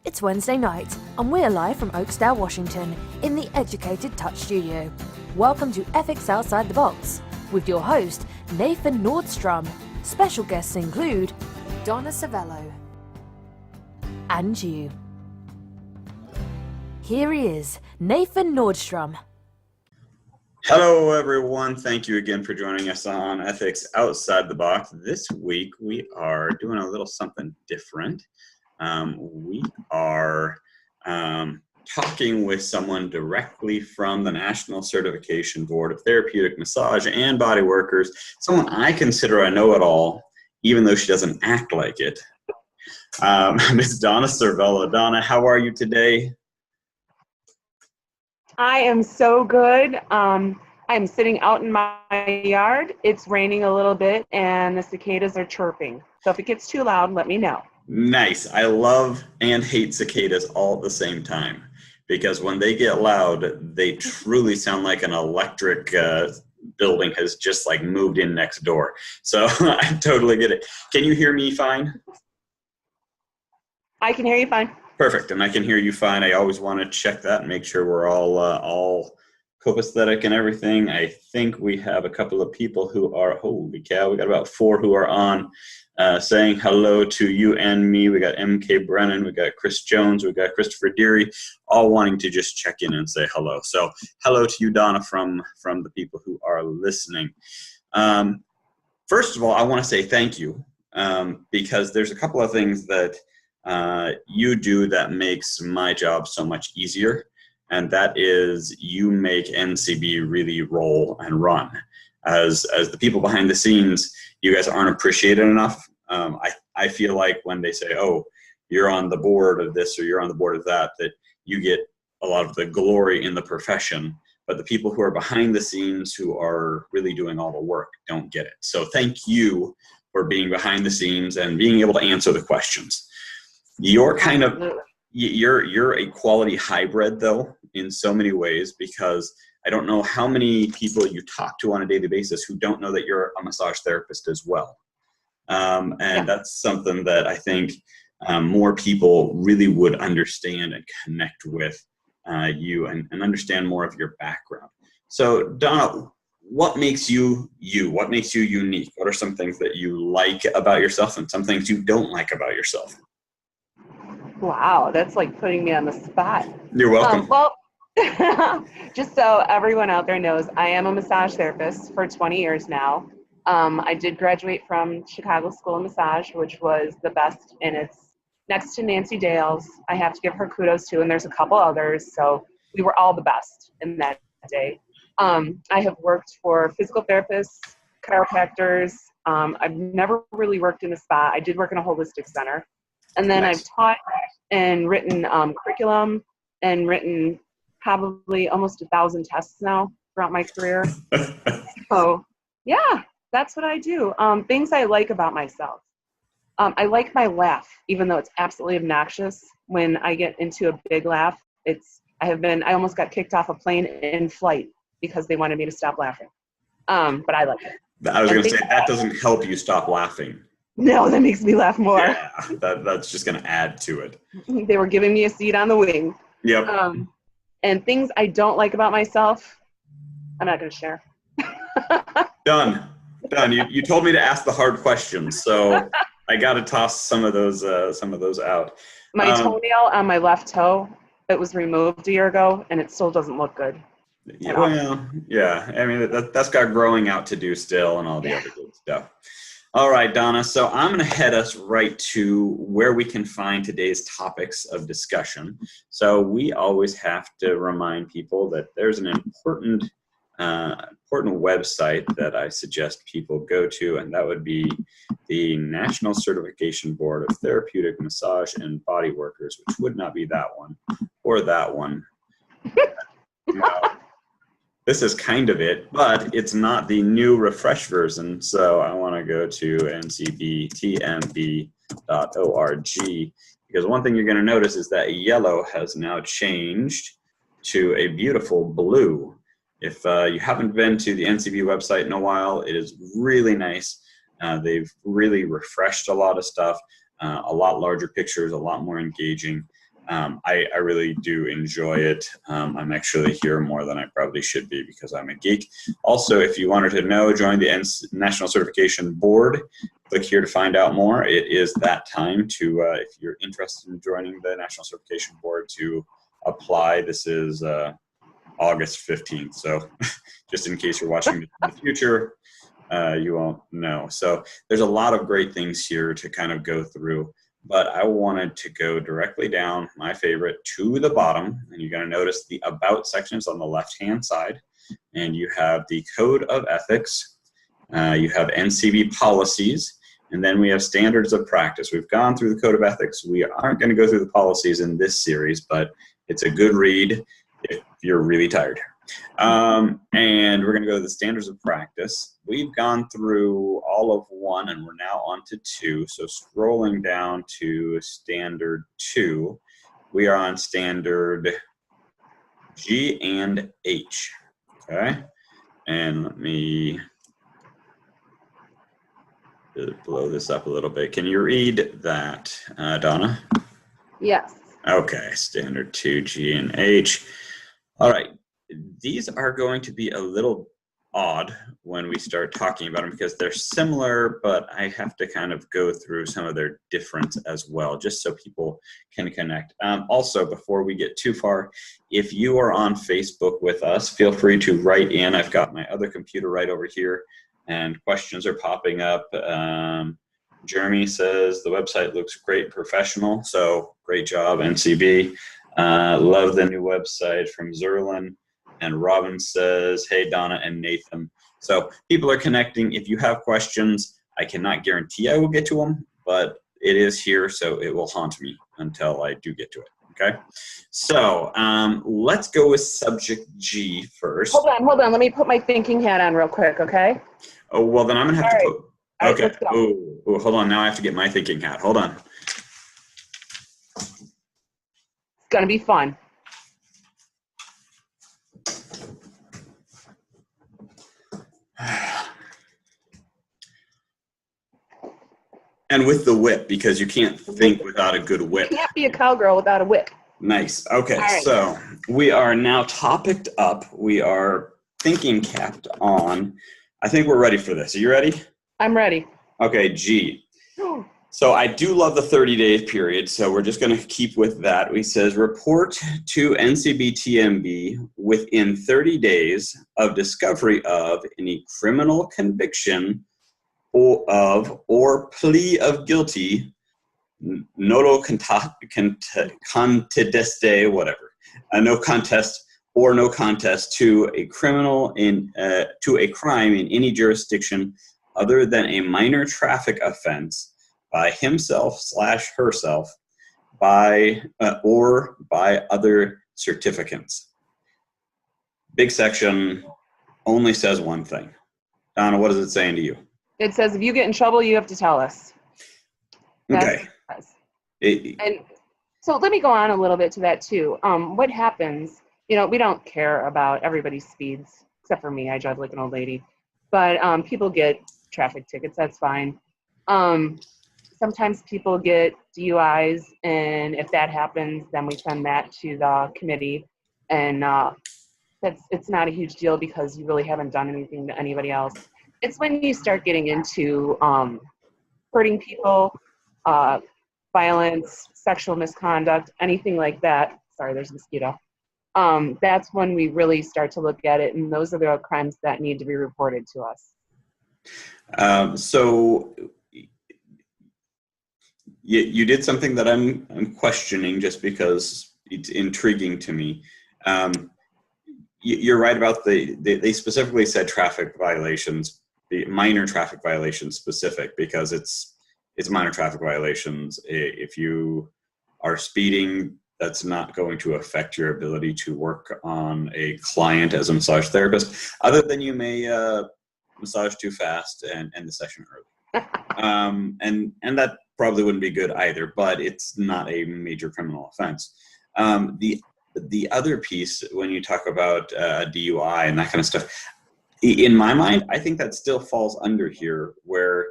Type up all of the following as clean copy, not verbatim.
It's Wednesday night, and we're live from Oakdale, Washington, in the Educated Touch studio. Welcome to Ethics Outside the Box, with your host, Nathan Nordstrom. Special guests include Donna Cervelo and you. Here he is, Nathan Nordstrom. Hello, everyone. Thank you again for joining us on Ethics Outside the Box. This week, we are doing a little something different. We are talking with someone directly from the National Certification Board of Therapeutic Massage and Body Workers, someone I consider a know-it-all, even though she doesn't act like it. Ms. Donna Cervelo. Donna, how are you today? I am so good. I'm sitting out in my yard. It's raining a little bit and the cicadas are chirping. So if it gets too loud, let me know. Nice. I love and hate cicadas all at the same time, because when they get loud, they truly sound like an electric building has just like moved in next door. So I totally get it. Can you hear me fine? I can hear you fine. Perfect. And I can hear you fine. I always want to check that and make sure we're all copacetic and everything. I think we have a couple of people who are, holy cow, we got about 4 who are on saying hello to you and me. We got MK Brennan, we got Chris Jones, we got Christopher Deary, all wanting to just check in and say hello. So hello to you, Donna, from the people who are listening. First of all, I want to say thank you, because there's a couple of things that you do that makes my job so much easier, and that is you make NCB really roll and run. As the people behind the scenes, you guys aren't appreciated enough. I feel like when they say, oh, you're on the board of this or you're on the board of that, that you get a lot of the glory in the profession, but the people who are behind the scenes who are really doing all the work don't get it. So thank you for being behind the scenes and being able to answer the questions. You're kind of, you're a quality hybrid though, in so many ways, because I don't know how many people you talk to on a daily basis who don't know that you're a massage therapist as well. That's something that I think more people really would understand and connect with you and understand more of your background. So Donna, what makes you you? What makes you unique? What are some things that you like about yourself and some things you don't like about yourself? Wow, that's like putting me on the spot. You're welcome. Well, just so everyone out there knows, I am a massage therapist for 20 years now. I did graduate from Chicago School of Massage, which was the best, and it's next to Nancy Dale's. I have to give her kudos too, and there's a couple others, so we were all the best in that day. I have worked for physical therapists, chiropractors. I've never really worked in a spa. I did work in a holistic center. And then Nice. I've taught and written curriculum and written probably almost 1,000 tests now throughout my career. So yeah, that's what I do. Things I like about myself. I like my laugh, even though it's absolutely obnoxious. When I get into a big laugh, I almost got kicked off a plane in flight because they wanted me to stop laughing. But I like it. I was going to say, that doesn't help you stop laughing. No, that makes me laugh more. Yeah, that's just going to add to it. They were giving me a seat on the wing. Yep. And things I don't like about myself, I'm not going to share. Done. You told me to ask the hard questions, so I got to toss some of those out. My toenail on my left toe, it was removed a year ago, and it still doesn't look good. Yeah, well, yeah. I mean, that's got growing out to do still, and all the other good stuff. All right, Donna, so I'm going to head us right to where we can find today's topics of discussion. So we always have to remind people that there's an important website that I suggest people go to, and that would be the National Certification Board of Therapeutic Massage and Body Workers, which would not be that one or that one. No. This is kind of it, but it's not the new refresh version, so I want to go to NCBTMB.org, because one thing you're going to notice is that yellow has now changed to a beautiful blue. If you haven't been to the NCB website in a while, it is really nice. They've really refreshed a lot of stuff, a lot larger pictures, a lot more engaging. I really do enjoy it. I'm actually here more than I probably should be because I'm a geek. Also, if you wanted to know, join the National Certification Board. Click here to find out more. It is that time to, if you're interested in joining the National Certification Board, to apply. This is August 15th. So just in case you're watching this in the future, you won't know. So there's a lot of great things here to kind of go through. But I wanted to go directly down, my favorite, to the bottom. And you're going to notice the About section is on the left-hand side. And you have the Code of Ethics. You have NCB policies. And then we have Standards of Practice. We've gone through the Code of Ethics. We aren't going to go through the policies in this series, but it's a good read if you're really tired. And we're going to go to the Standards of Practice. We've gone through all of 1, and we're now on to 2. So scrolling down to Standard 2, we are on Standard G and H. Okay, and let me blow this up a little bit. Can you read that, Donna? Yes. Okay, Standard 2, G and H. All right. These are going to be a little odd when we start talking about them because they're similar, but I have to kind of go through some of their difference as well, just so people can connect. Also, before we get too far, if you are on Facebook with us, feel free to write in. I've got my other computer right over here, and questions are popping up. Jeremy says the website looks great and professional, so great job, NCB. Love the new website from Zerlin. And Robin says, hey, Donna and Nathan. So people are connecting. If you have questions, I cannot guarantee I will get to them, but it is here, so it will haunt me until I do get to it, okay? So let's go with subject G first. Hold on. Let me put my thinking hat on real quick, okay? Oh, well, then I'm going to have to put... All right, okay. let's go. Oh, hold on. Now I have to get my thinking hat. Hold on. It's going to be fun. And with the whip, because you can't think without a good whip. You can't be a cowgirl without a whip. Nice. Okay, right. So we are now topicked up. We are thinking capped on. I think we're ready for this. Are you ready? I'm ready. Okay, G. So I do love the 30-day period, so we're just going to keep with that. It says report to NCBTMB within 30 days of discovery of any criminal conviction or plea of guilty, nolo contendere, whatever, no contest or no contest to a criminal to a crime in any jurisdiction other than a minor traffic offense by himself/herself or by other certificants. Big section only says one thing. Donna, what is it saying to you? It says if you get in trouble, you have to tell us. Okay. And so let me go on a little bit to that too. What happens, we don't care about everybody's speeds, except for me. I drive like an old lady. But people get traffic tickets, that's fine. Sometimes people get DUIs, and if that happens, then we send that to the committee. And it's not a huge deal because you really haven't done anything to anybody else. It's when you start getting into hurting people, violence, sexual misconduct, anything like that. Sorry, there's a mosquito. That's when we really start to look at it, and those are the crimes that need to be reported to us. So you did something that I'm questioning just because it's intriguing to me. You're right about they specifically said traffic violations, the minor traffic violations specific, because it's minor traffic violations. If you are speeding, that's not going to affect your ability to work on a client as a massage therapist, other than you may massage too fast and end the session early. And that probably wouldn't be good either, but it's not a major criminal offense. The other piece, when you talk about DUI and that kind of stuff, in my mind, I think that still falls under here where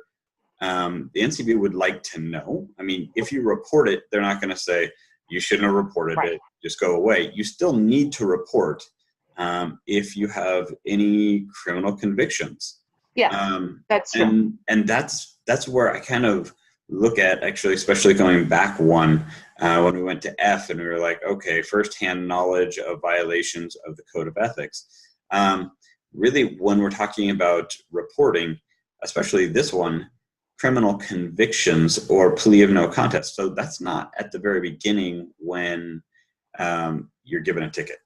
the NCB would like to know. I mean, if you report it, they're not going to say, you shouldn't have reported it, just go away. You still need to report if you have any criminal convictions. Yeah, that's true. And that's where I kind of look at, actually, especially going back one, when we went to F and we were like, okay, firsthand knowledge of violations of the Code of Ethics. Really, when we're talking about reporting, especially this one, criminal convictions or plea of no contest. So that's not at the very beginning when you're given a ticket.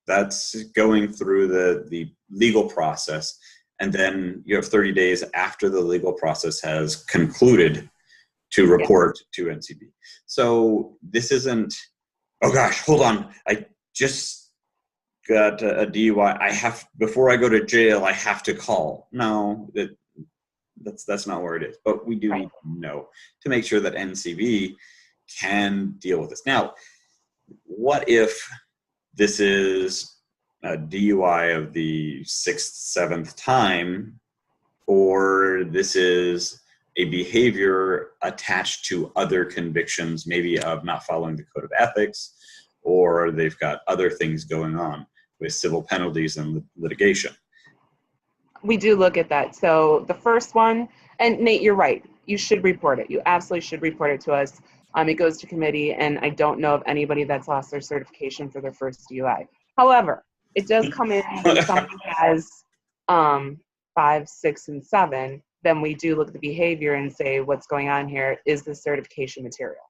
That's going through the legal process. And then you have 30 days after the legal process has concluded to report to NCB. So this isn't, oh gosh, hold on, I just got a DUI. Before I go to jail, I have to call. No, that's not where it is. But we do need to know to make sure that NCB can deal with this. Now, what if this is a DUI of the 6th, 7th time, or this is a behavior attached to other convictions, maybe of not following the Code of Ethics, or they've got other things going on with civil penalties and litigation? We do look at that. So the first one, and Nate, you're right. You should report it. You absolutely should report it to us. It goes to committee, and I don't know of anybody that's lost their certification for their first DUI. However, it does come in when somebody has 5, 6, and 7. Then we do look at the behavior and say, what's going on here? Is this certification material?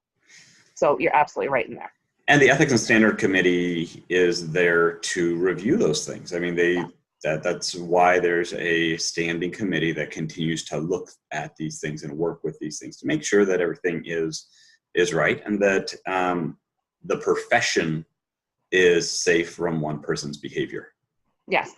So you're absolutely right in there. And the Ethics and Standard Committee is there to review those things. I mean, that's why there's a standing committee that continues to look at these things and work with these things to make sure that everything is right, and that the profession is safe from one person's behavior. Yes.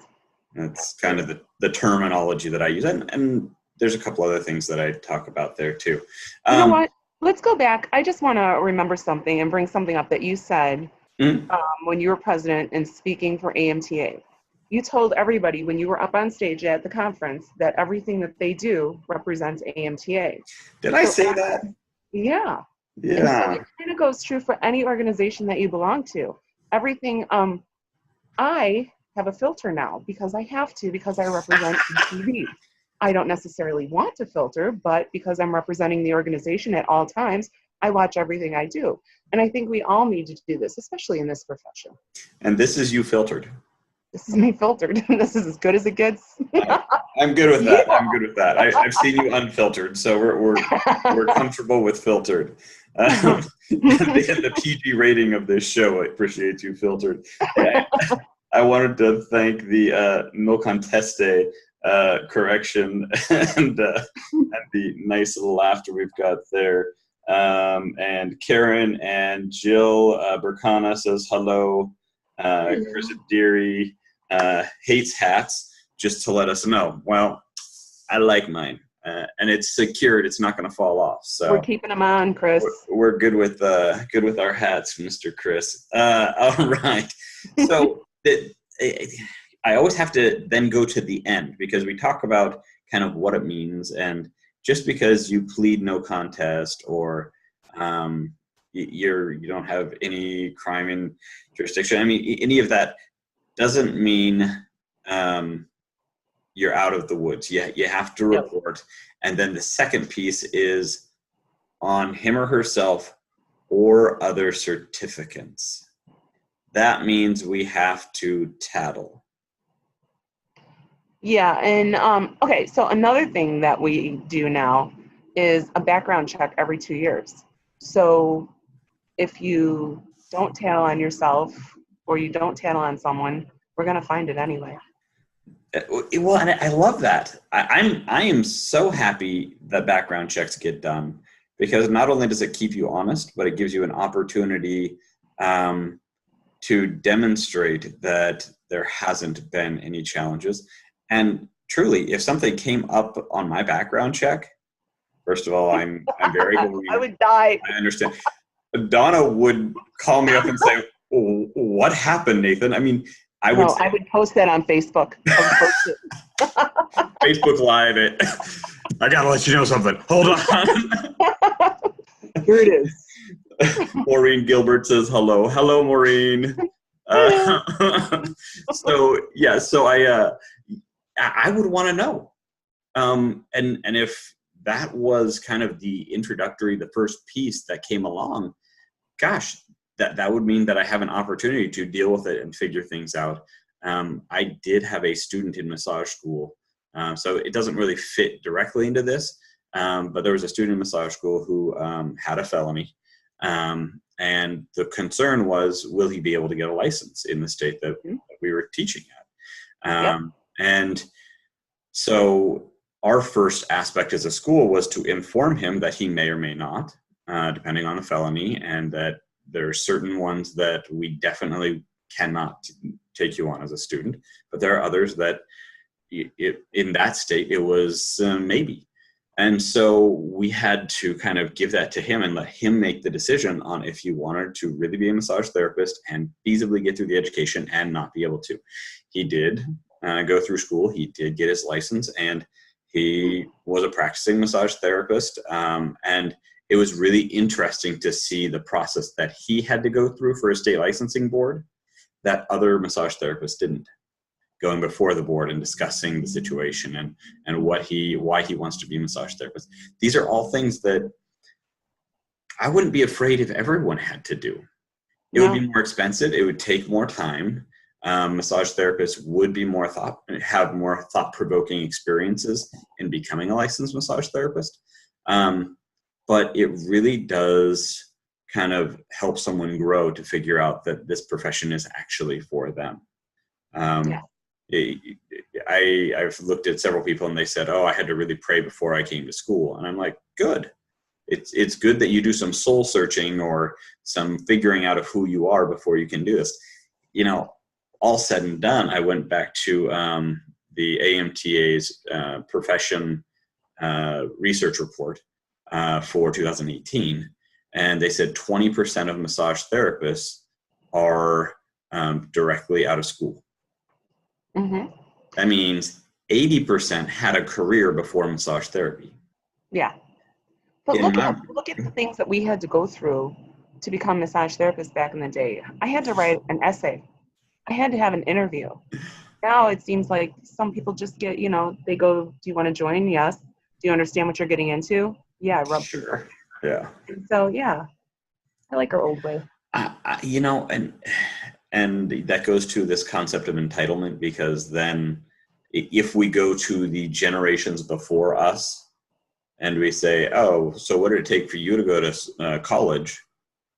That's kind of the terminology that I use. And there's a couple other things that I talk about there too. You know what? Let's go back. I just want to remember something and bring something up that you said when you were president and speaking for AMTA. You told everybody when you were up on stage at the conference that everything that they do represents AMTA. Did I say that? Yeah. Yeah. And so it kind of goes true for any organization that you belong to. Everything, I have a filter now because I have to, because I represent TV. I don't necessarily want to filter, but because I'm representing the organization at all times, I watch everything I do. And I think we all need to do this, especially in this profession. And this is you filtered. This is me filtered. This is as good as it gets. I'm good with that. Yeah. I'm good with that. I've seen you unfiltered, so we're comfortable with filtered. The PG rating of this show, I appreciate you filtered. I wanted to thank the no conteste correction and the nice little laughter we've got there. And Karen and Jill Burkana says hello. Chris Deary hates hats, just to let us know. Well, I like mine, and it's secured. It's not going to fall off. So we're keeping them on, Chris. We're good with our hats, Mr. Chris. All right. So I always have to then go to the end, because we talk about kind of what it means, and just because you plead no contest or you don't have any crime in jurisdiction, I mean, any of that doesn't mean you're out of the woods. You have to report. And then the second piece is on him or herself or other certificants. That means we have to tattle. Yeah, and okay, so another thing that we do now is a background check every 2 years. So if you don't tattle on yourself or you don't tattle on someone, we're going to find it anyway. Well, and I love that. I am so happy that background checks get done, because not only does it keep you honest, but it gives you an opportunity to demonstrate that there hasn't been any challenges. And truly, if something came up on my background check, first of all, I'm very believing. I would die. I understand. Donna would call me up and say, "What happened, Nathan?" I mean, I would post that on Facebook. Facebook Live it. I gotta let you know something. Hold on. Here it is. Maureen Gilbert says hello. Hello, Maureen. So I would want to know. And if that was kind of the introductory, the first piece that came along, gosh, that would mean that I have an opportunity to deal with it and figure things out. I did have a student in massage school, so it doesn't really fit directly into this, but there was a student in massage school who had a felony, and the concern was, will he be able to get a license in the state that we were teaching at? And so our first aspect as a school was to inform him that he may or may not, depending on the felony, and that there are certain ones that we definitely cannot take you on as a student, but there are others that in that state it was maybe. And so we had to kind of give that to him and let him make the decision on if he wanted to really be a massage therapist and feasibly get through the education and not be able to. He did go through school, he did get his license, and he was a practicing massage therapist, and it was really interesting to see the process that he had to go through for a state licensing board that other massage therapists didn't, going before the board and discussing the situation and why he wants to be a massage therapist. These are all things that I wouldn't be afraid if everyone had to do. It would be more expensive. It would take more time. Massage therapists would be have more thought-provoking experiences in becoming a licensed massage therapist. But it really does kind of help someone grow to figure out that this profession is actually for them. I've looked at several people and they said, oh, I had to really pray before I came to school. And I'm like, good. It's good that you do some soul searching or some figuring out of who you are before you can do this. You know, all said and done, I went back to the AMTA's profession research report for 2018, and they said 20% of massage therapists are directly out of school. That means 80% had a career before massage therapy. Yeah. But look at the things that we had to go through to become massage therapists back in the day. I had to write an essay. I had to have an interview. Now it seems like some people just get, they go, do you want to join? Yes. Do you understand what you're getting into? Yeah, Sure. Yeah. And so, yeah, I like our old way. And that goes to this concept of entitlement, because then if we go to the generations before us and we say, oh, so what did it take for you to go to college?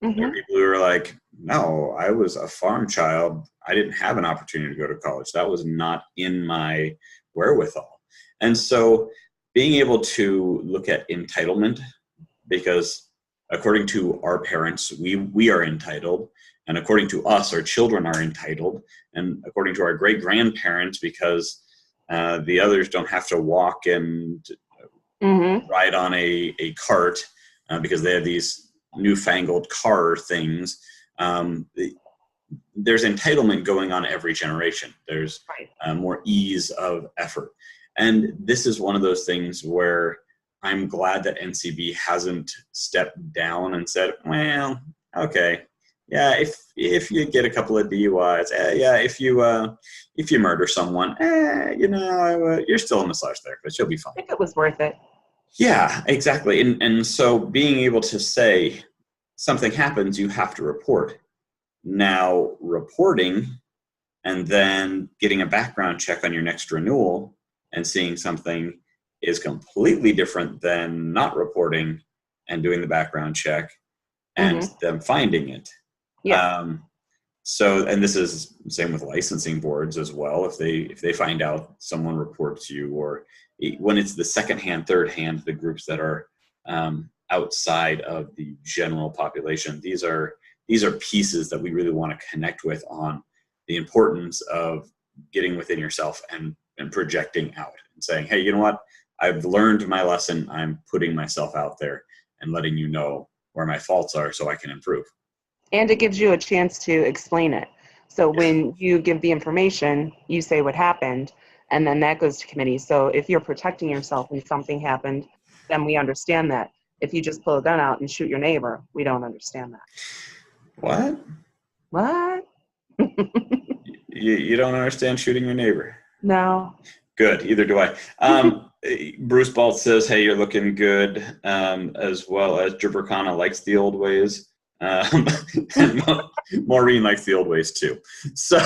There are people who are like, no, I was a farm child. I didn't have an opportunity to go to college. That was not in my wherewithal. And so being able to look at entitlement, because according to our parents, we are entitled. And according to us, our children are entitled. And according to our great-grandparents, because the others don't have to walk and ride on a cart because they have these newfangled car things. There's entitlement going on every generation. There's more ease of effort. And this is one of those things where I'm glad that NCB hasn't stepped down and said, well, okay, yeah, if you get a couple of DUIs, yeah, if you murder someone, you're still a massage therapist, you'll be fine. I think it was worth it. Yeah, exactly. And so being able to say something happens, you have to report. Now, reporting and then getting a background check on your next renewal and seeing something is completely different than not reporting and doing the background check and them finding it. Yeah. And this is the same with licensing boards as well. If they find out someone reports you, or when it's the second hand, third hand, the groups that are outside of the general population, these are pieces that we really want to connect with on the importance of getting within yourself and projecting out and saying, hey, you know what? I've learned my lesson. I'm putting myself out there and letting you know where my faults are so I can improve. And it gives you a chance to explain it. So when you give the information, you say what happened, and then that goes to committee. So if you're protecting yourself and something happened, then we understand that. If you just pull a gun out and shoot your neighbor, we don't understand that. What? What? You don't understand shooting your neighbor? No. Good. Either do I. Bruce Balt says, "Hey, you're looking good," as well as Jibberkana likes the old ways. And Maureen likes the old ways too. So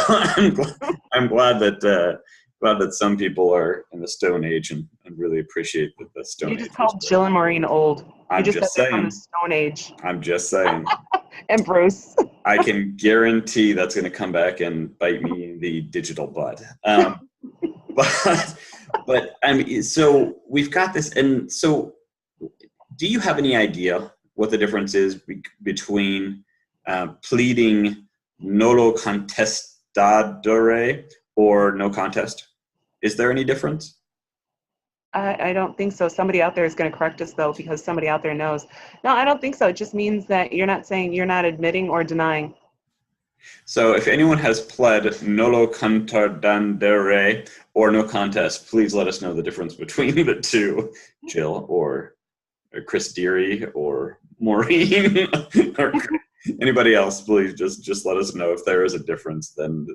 I'm glad that some people are in the Stone Age and really appreciate the Stone Age. You just called Jill and Maureen old. I'm you just said they're saying. from the Stone Age. I'm just saying. And Bruce. I can guarantee that's going to come back and bite me in the digital butt. But I mean, so we've got this, and so do you have any idea what the difference is between pleading nolo contestadere or no contest? Is there any difference? I don't think so. Somebody out there is going to correct us, though, because somebody out there knows. No, I don't think so. It just means that you're not admitting or denying. So if anyone has pled nolo contendere or no contest, please let us know the difference between the two, Jill or Chris Deary or Maureen or anybody else. Please just let us know if there is a difference. Then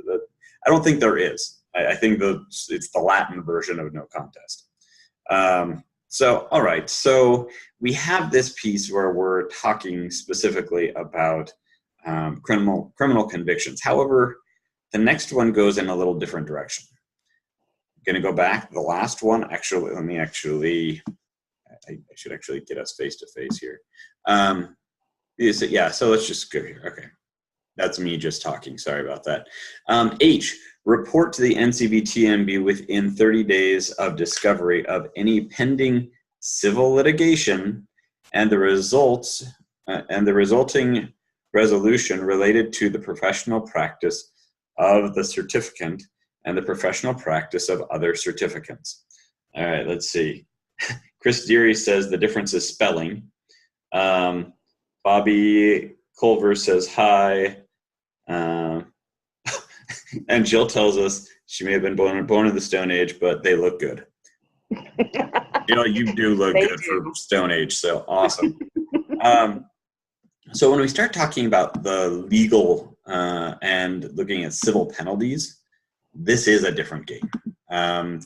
I don't think there is. I think it's the Latin version of no contest. So, all right. So we have this piece where we're talking specifically about criminal convictions. However, the next one goes in a little different direction. I'm going to go back. The last one, actually, I should actually get us face to face here. Yeah, so let's just go here. Okay. That's me just talking. Sorry about that. H, report to the NCBTMB within 30 days of discovery of any pending civil litigation and the resulting resolution related to the professional practice of the certificant and the professional practice of other certificants. All right, let's see. Chris Deary says the difference is spelling. Bobby Culver says hi. And Jill tells us she may have been born in the Stone Age, but they look good. You do look good for Stone Age, so awesome. So when we start talking about the legal and looking at civil penalties, this is a different game.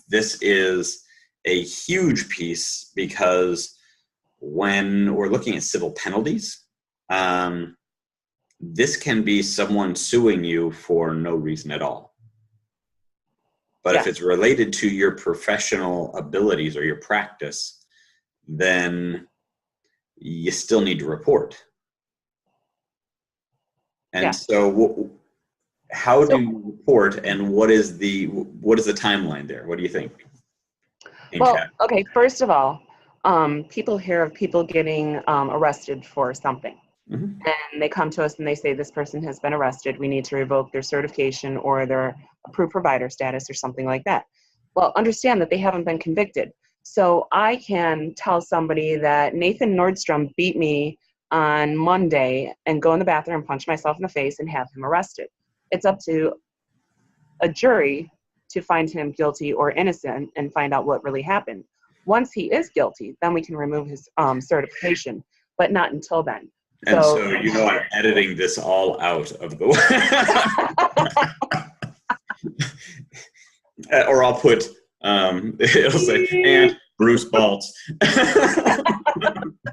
This is a huge piece because when we're looking at civil penalties, this can be someone suing you for no reason at all. But if it's related to your professional abilities or your practice, then you still need to report. And so how do you report, and what is the timeline there? What do you think? Okay, first of all, people hear of people getting arrested for something. Mm-hmm. And they come to us and they say, this person has been arrested. We need to revoke their certification or their approved provider status or something like that. Well, understand that they haven't been convicted. So I can tell somebody that Nathan Nordstrom beat me on Monday and go in the bathroom and punch myself in the face and have him arrested. It's up to a jury to find him guilty or innocent and find out what really happened. Once he is guilty, then we can remove his certification, but not until then. And so I'm editing this all out of the way. Or I'll put, it'll say, and Bruce Balt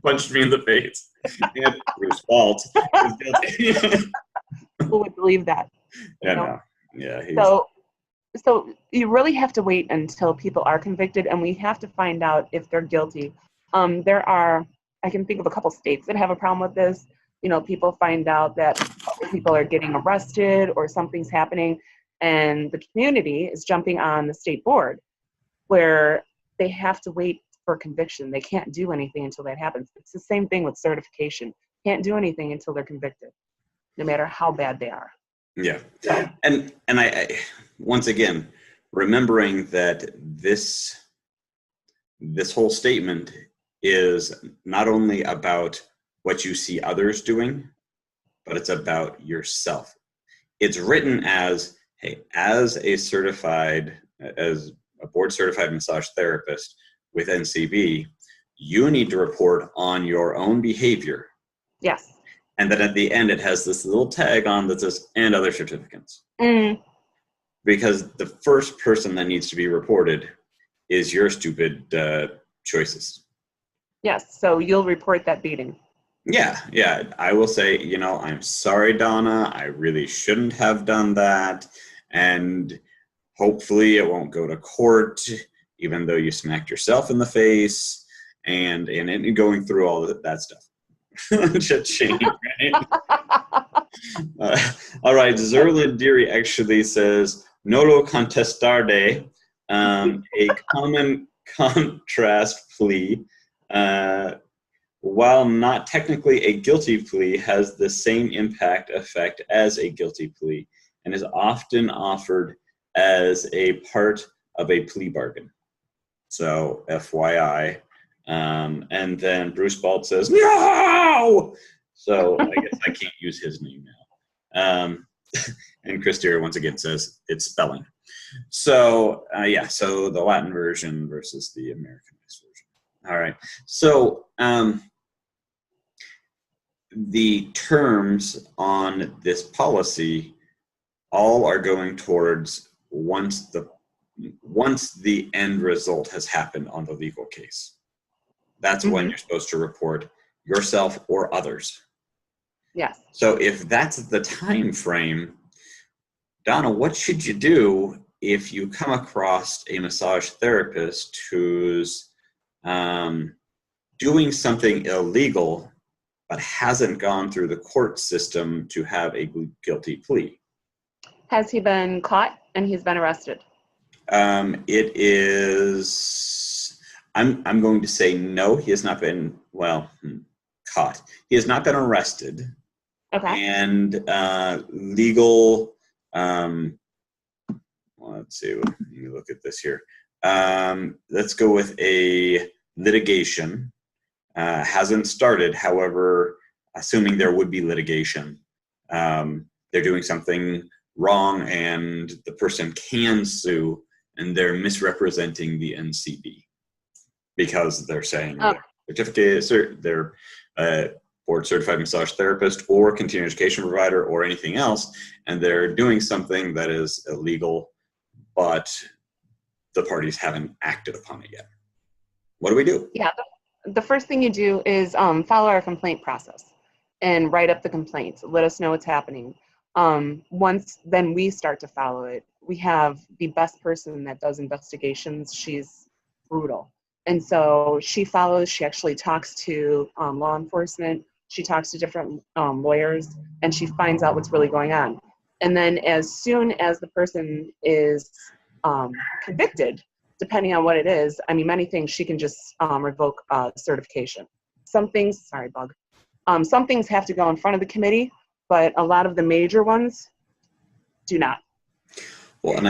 punched me in the face. And Bruce Balt is guilty. People would believe that. Yeah, yeah. So you really have to wait until people are convicted, and we have to find out if they're guilty. I can think of a couple states that have a problem with this. People find out that people are getting arrested or something's happening, and the community is jumping on the state board where they have to wait for conviction. They can't do anything until that happens. It's the same thing with certification. Can't do anything until they're convicted, no matter how bad they are. Yeah. And I once again, remembering that this whole statement is not only about what you see others doing, but it's about yourself. It's written as, hey, as a board certified massage therapist with NCB, you need to report on your own behavior. Yes. And then at the end, it has this little tag on that says, and other certificants. Mm. Because the first person that needs to be reported is your stupid choices. Yes, so you'll report that beating. Yeah, I will say, I'm sorry, Donna, I really shouldn't have done that. And hopefully it won't go to court, even though you smacked yourself in the face, and going through all of that stuff. Cha-ching, right? All right, Zerlin Deary actually says, nolo contestare, a common contrast plea, while not technically a guilty plea, has the same effect as a guilty plea, and is often offered as a part of a plea bargain. So, FYI. And then Bruce Bald says, no! So, I guess I can't use his name now. And Chris Deere once again says, it's spelling. So, so the Latin version versus the Americanized version. All right. So, the terms on this policy all are going towards once the end result has happened on the legal case. That's when you're supposed to report yourself or others. Yes. So if that's the time frame, Donna, what should you do if you come across a massage therapist who's doing something illegal but hasn't gone through the court system to have a guilty plea? Has he been caught and he's been arrested? It is, I'm going to say no, he has not been, caught. He has not been arrested. Okay. And legal, let's see, let me look at this here. Let's go with a litigation. Hasn't started, however, assuming there would be litigation, they're doing something wrong and the person can sue, and they're misrepresenting the NCB because they're saying certificate, they're board certified massage therapist or continuing education provider or anything else, and they're doing something that is illegal, but the parties haven't acted upon it yet. What do we do? Yeah, the first thing you do is follow our complaint process and write up the complaint. Let us know what's happening. Once then we start to follow it. We have the best person that does investigations. She's brutal. And so she follows, she actually talks to law enforcement. She talks to different lawyers, and she finds out what's really going on. And then as soon as the person is convicted, depending on what it is, I mean, many things, she can just revoke certification. Some things, some things have to go in front of the committee, but a lot of the major ones do not. Well, and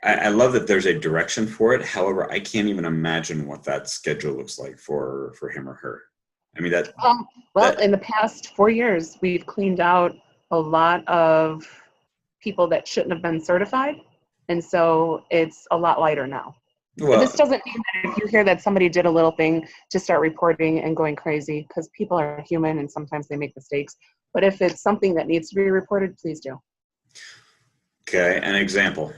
I love that there's a direction for it. However, I can't even imagine what that schedule looks like for him or her. I mean, in the past 4 years, we've cleaned out a lot of people that shouldn't have been certified. And so it's a lot lighter now. Well, this doesn't mean that if you hear that somebody did a little thing to start reporting and going crazy, because people are human and sometimes they make mistakes. But if it's something that needs to be reported, please do. Okay, an example.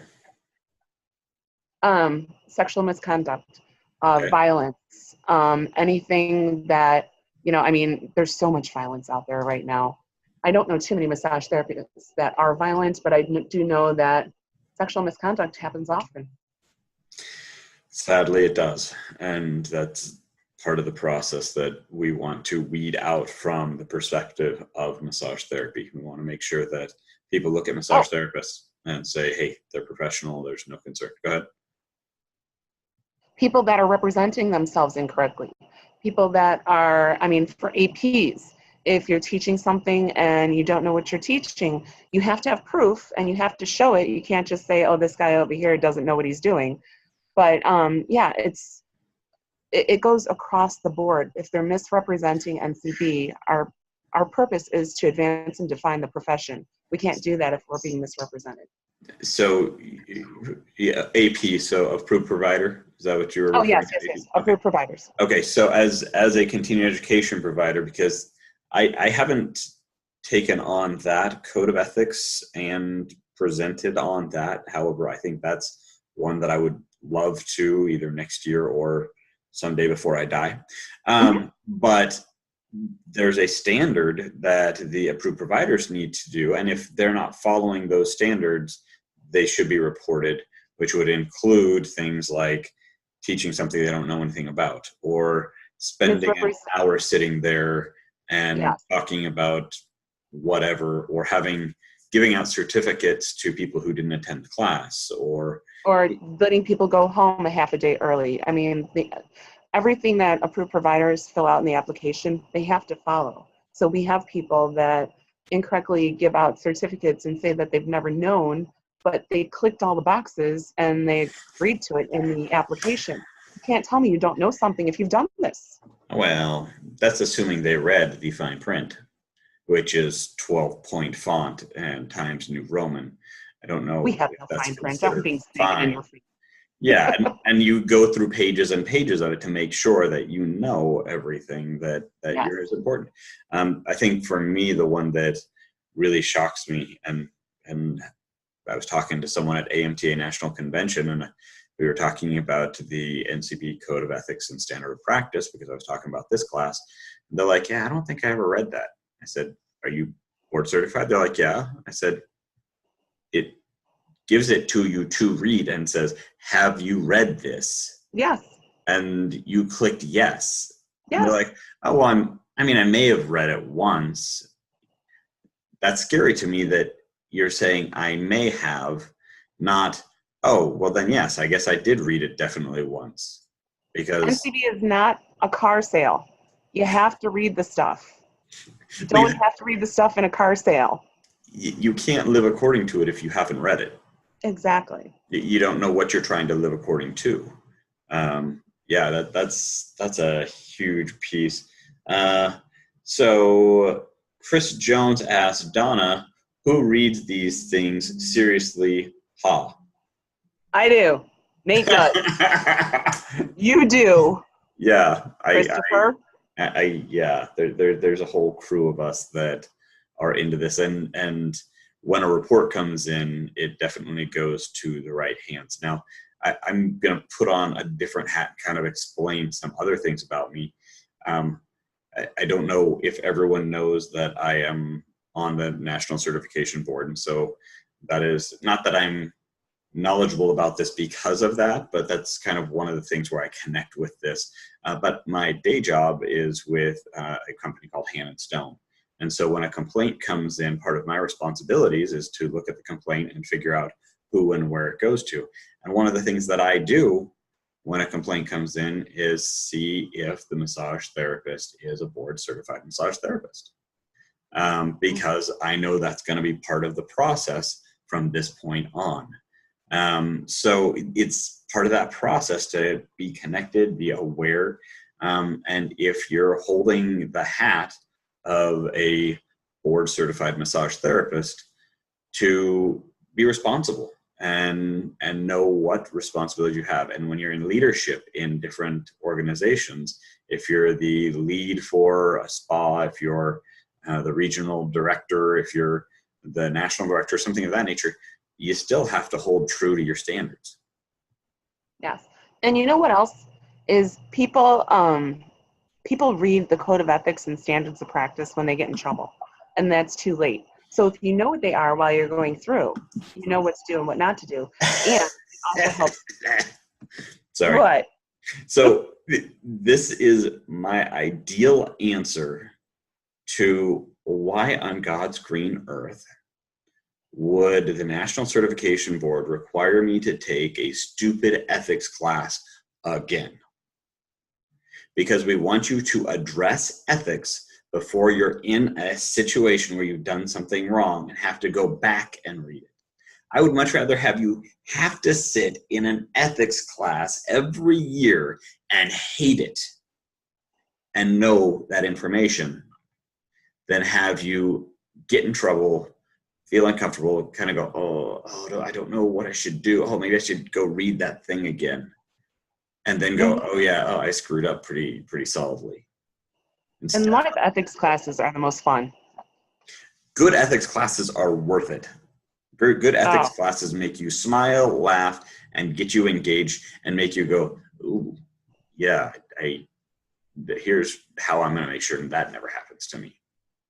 Sexual misconduct, violence, anything that, I mean, there's so much violence out there right now. I don't know too many massage therapists that are violent, but I do know that sexual misconduct happens often. Sadly, it does. And that's part of the process that we want to weed out from the perspective of massage therapy. We want to make sure that people look at massage therapists and say, hey, they're professional, there's no concern. Go ahead. People that are representing themselves incorrectly. People that are, for APs, if you're teaching something and you don't know what you're teaching, you have to have proof and you have to show it. You can't just say, oh, this guy over here doesn't know what he's doing. But it goes across the board. If they're misrepresenting NCB, our purpose is to advance and define the profession. We can't do that if we're being misrepresented. So, yeah, AP, so approved provider, is that what you were Oh, referring yes, to? yes, AP? yes. Okay. Approved providers. Okay, so as a continuing education provider, because I haven't taken on that code of ethics and presented on that. However, I think that's one that I would love to either next year or someday before I die. Mhm. But there's a standard that the approved providers need to do, and if they're not following those standards, they should be reported, which would include things like teaching something they don't know anything about, or spending an Misrepresent. hour sitting there and Yes. talking about whatever, or giving out certificates to people who didn't attend the class, or Or letting people go home a half a day early. I mean, everything that approved providers fill out in the application, they have to follow. So we have people that incorrectly give out certificates and say that they've never known, but they clicked all the boxes and they agreed to it in the application. You can't tell me you don't know something if you've done this. well, that's assuming they read the fine print, which is 12-point font and Times New Roman. I don't We know have if no that's fine print. Don't considered be snaking in fine. your face. Yeah, and you go through pages and pages of it to make sure that you know everything that Yes. is important. I think for me, the one that really shocks me, and I was talking to someone at AMTA National Convention, and we were talking about the NCB Code of Ethics and Standard of Practice because I was talking about this class. And they're like, "Yeah, I don't think I ever read that." I said, "Are you board certified?" They're like, "Yeah." I said, "It gives it to you to read and says, 'Have you read this?'" Yes. And you clicked yes. And they're Yes. like, "Oh, well, I mean, I may have read it once." That's scary to me that you're saying I may have, not, oh, well then yes, I guess I did read it definitely once. Because NCB is not a car sale. You have to read the stuff. You well, don't have to read the stuff in a car sale. you can't live according to it if you haven't read it. Exactly. You don't know what you're trying to live according to. Yeah, that's a huge piece. So Chris Jones asked Donna, who reads these things seriously? Ha. I do. Nate does. You do, Yeah, Christopher. yeah, there's a whole crew of us that are into this, and when a report comes in, it definitely goes to the right hands. Now, I'm gonna put on a different hat, and kind of explain some other things about me. I don't know if everyone knows that I am on the National Certification Board, and so that is not that I'm knowledgeable about this because of that, but that's kind of one of the things where I connect with this. But my day job is with a company called Hand & Stone. And so when a complaint comes in, part of my responsibilities is to look at the complaint and figure out who and where it goes to. And one of the things that I do when a complaint comes in is see if the massage therapist is a board certified massage therapist. Because I know that's going to be part of the process from this point on. So it's part of that process to be connected, be aware. And if you're holding the hat of a board certified massage therapist, to be responsible and know what responsibilities you have. And when you're in leadership in different organizations, if you're the lead for a spa, if you're the regional director, if you're the national director, something of that nature, you still have to hold true to your standards. Yes. And you know what else is people read the Code of Ethics and Standards of Practice when they get in trouble, and that's too late. So if you know what they are while you're going through, you know what to do and what not to do. And it also helps. Sorry. What? So this is my ideal answer to why on God's green earth would the National Certification Board require me to take a stupid ethics class again? Because we want you to address ethics before you're in a situation where you've done something wrong and have to go back and read it. I would much rather have you have to sit in an ethics class every year and hate it and know that information than have you get in trouble, feel uncomfortable, kind of go, I don't know what I should do. Oh, maybe I should go read that thing again. And then go, I screwed up pretty solidly. And live ethics classes are the most fun. Good ethics classes are worth it. Very good ethics classes make you smile, laugh, and get you engaged and make you go, ooh, yeah, here's how I'm going to make sure that never happens to me.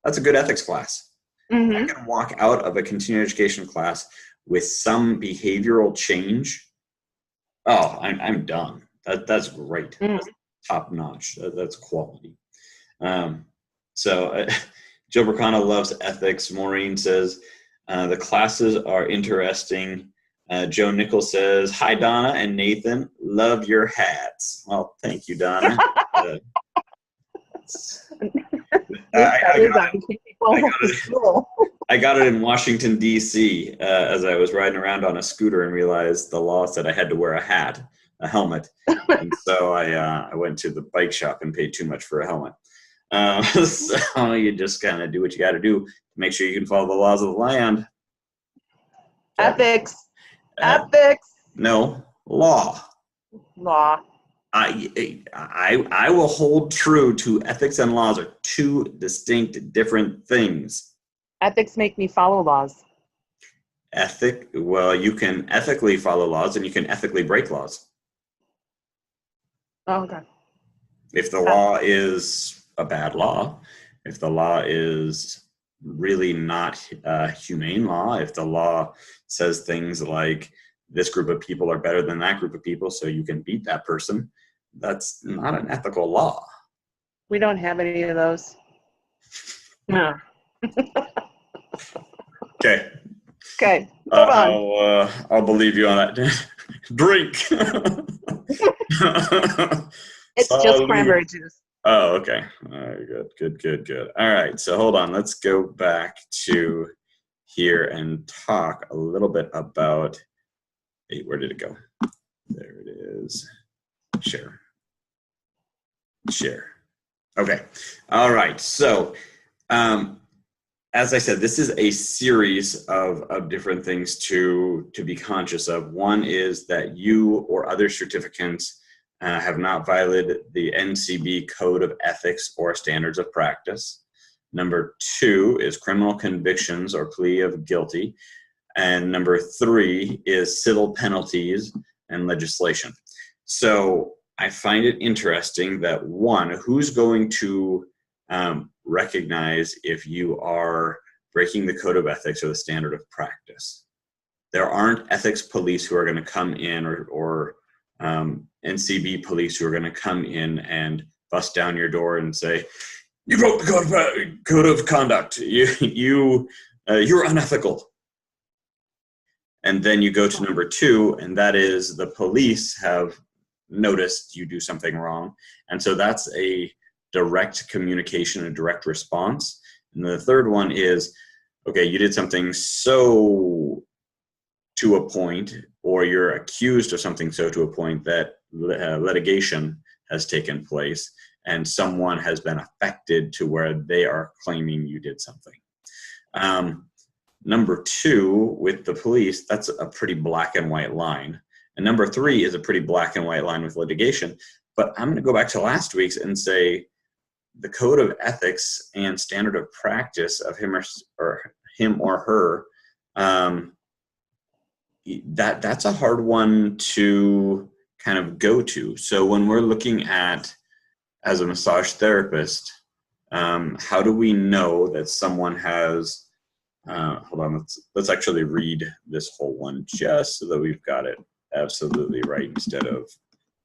That's a good ethics class. Mm-hmm. I can walk out of a continuing education class with some behavioral change. Oh, I'm done. That's great. Mm. That's top notch. That's quality. So Joe Bracano loves ethics. Maureen says, the classes are interesting. Joe Nichols says, hi, Donna and Nathan. Love your hats. Well, thank you, Donna. I got it in Washington, D.C. As I was riding around on a scooter and realized the law said I had to wear a helmet. And so I went to the bike shop and paid too much for a helmet. So you just kind of do what you got to do to make sure you can follow the laws of the land. Ethics. Ethics. No, law. Law. I will hold true to ethics and laws are two distinct, different things. Ethics make me follow laws. Well, you can ethically follow laws and you can ethically break laws. Oh, okay. If the law is a bad law, if the law is really not a humane law, if the law says things like this group of people are better than that group of people, so you can beat that person, that's not an ethical law. We don't have any of those. No. Okay. Okay. Hold on. I'll believe you on that. Drink. It's just cranberry juice. Oh, okay. All right, good. All right, so hold on. Let's go back to here and talk a little bit about, where did it go? There it is. Share. Okay. All right. So, as I said, this is a series of different things to be conscious of. One is that you or other certificants have not violated the NCB Code of Ethics or Standards of Practice. Number 2 is criminal convictions or plea of guilty. And number 3 is civil penalties and legislation. So I find it interesting that, one, who's going to recognize if you are breaking the code of ethics or the standard of practice? There aren't ethics police who are going to come in or NCB police who are going to come in and bust down your door and say, you broke the code of conduct. You're unethical. And then you go to number 2, and that is the police have noticed you do something wrong. And so that's a direct communication, a direct response. And the third one is, okay, you did something so to a point, or you're accused of something so to a point that litigation has taken place and someone has been affected to where they are claiming you did something. Number 2, with the police, that's a pretty black and white line. And number 3 is a pretty black and white line with litigation. But I'm going to go back to last week's and say the code of ethics and standard of practice of him or her, that's a hard one to kind of go to. So when we're looking at, as a massage therapist, how do we know that someone has, hold on, let's actually read this whole one just so that we've got it absolutely right instead of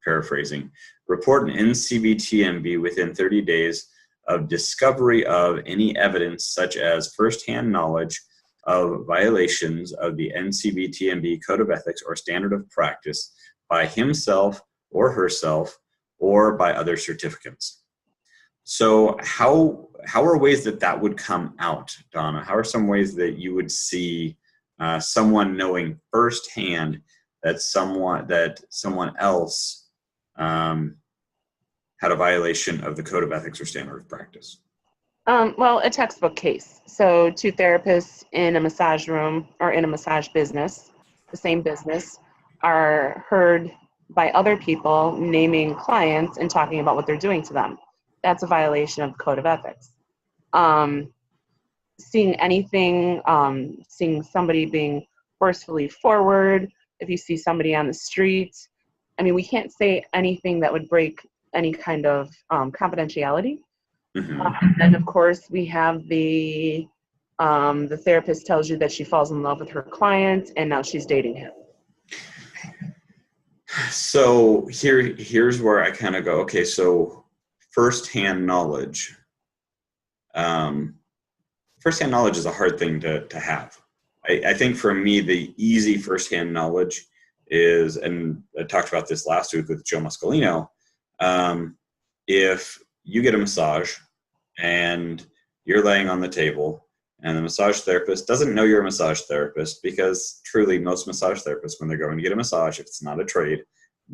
paraphrasing. Report an NCBTMB within 30 days of discovery of any evidence such as firsthand knowledge of violations of the NCBTMB Code of Ethics or Standard of Practice by himself or herself or by other certificants. So how are ways that would come out, Donna? How are some ways that you would see someone knowing firsthand that someone else had a violation of the Code of Ethics or Standard of Practice? Well, a textbook case. So two therapists in a massage room or in a massage business, the same business, are heard by other people naming clients and talking about what they're doing to them. That's a violation of the code of ethics. Um, Seeing anything, seeing somebody being forcefully forward, if you see somebody on the street, I mean, we can't say anything that would break any kind of confidentiality. And then, of course, we have the therapist tells you that she falls in love with her client and now she's dating him. So here's where I kind of go, okay, so firsthand knowledge. Firsthand knowledge is a hard thing to have. I think for me, the easy firsthand knowledge is, and I talked about this last week with Joe Muscolino, if you get a massage and you're laying on the table and the massage therapist doesn't know you're a massage therapist, because truly most massage therapists, when they're going to get a massage, if it's not a trade,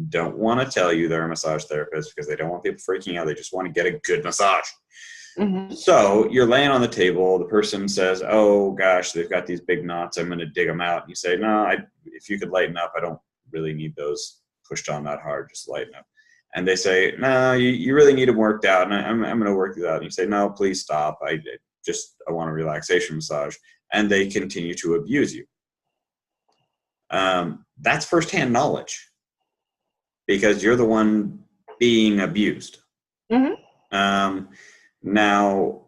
don't want to tell you they're a massage therapist because they don't want people freaking out. They just want to get a good massage. Mm-hmm. So you're laying on the table. The person says, oh gosh, they've got these big knots. I'm going to dig them out. And you say, no, if you could lighten up, I don't really need those pushed on that hard. Just lighten up. And they say, no, you really need them worked out. And I'm going to work these out. And you say, no, please stop. I want a relaxation massage. And they continue to abuse you. That's firsthand knowledge because you're the one being abused. Mm-hmm. Now,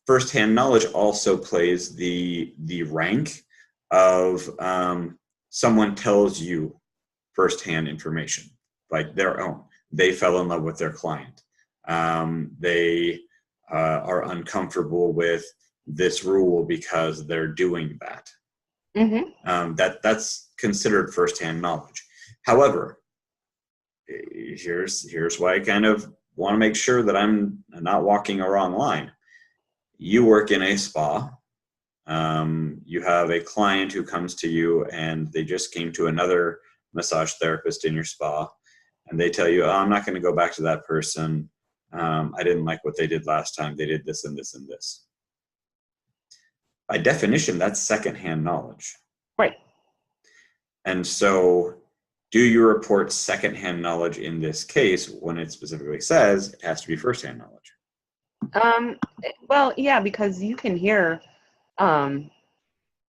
firsthand knowledge also plays the rank of someone tells you firsthand information, like their own. They fell in love with their client. They are uncomfortable with this rule because they're doing that. Mm-hmm. That's considered firsthand knowledge. However, here's why I kind of want to make sure that I'm not walking a wrong line. You work in a spa. You have a client who comes to you and they just came to another massage therapist in your spa and they tell you, oh, I'm not going to go back to that person. I didn't like what they did last time. They did this and this and this. By definition, that's secondhand knowledge. Right. And so do you report secondhand knowledge in this case when it specifically says it has to be firsthand knowledge? Well, yeah, because you can hear, I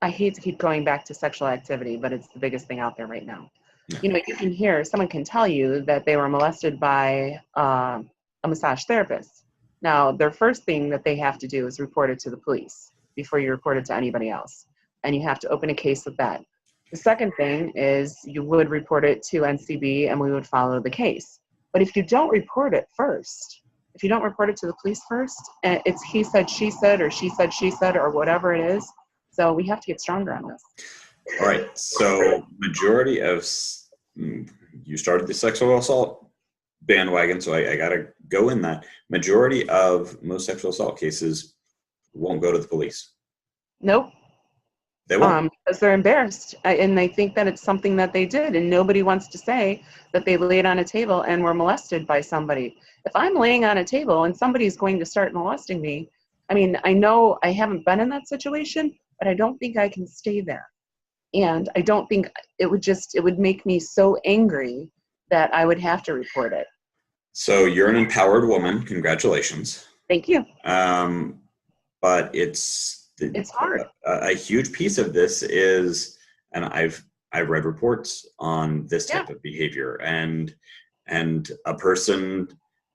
hate to keep going back to sexual activity, but it's the biggest thing out there right now. Yeah. You know, you can hear, someone can tell you that they were molested by a massage therapist. Now, their first thing that they have to do is report it to the police before you report it to anybody else. And you have to open a case with that. The second thing is you would report it to NCB and we would follow the case. But if you don't report it first, if you don't report it to the police first, it's he said, she said, or she said, or whatever it is. So we have to get stronger on this. All right. So majority of, you started the sexual assault bandwagon, so I got to go in that. Majority of most sexual assault cases won't go to the police. Nope. They won't. Because they're embarrassed and they think that it's something that they did, and nobody wants to say that they laid on a table and were molested by somebody. If I'm laying on a table and somebody's going to start molesting me, I mean, I know I haven't been in that situation, but I don't think I can stay there. And I don't think it would make me so angry that I would have to report it. So you're an empowered woman. Congratulations. Thank you. But it's hard. A huge piece of this is, and I've read reports on this type of behavior, and a person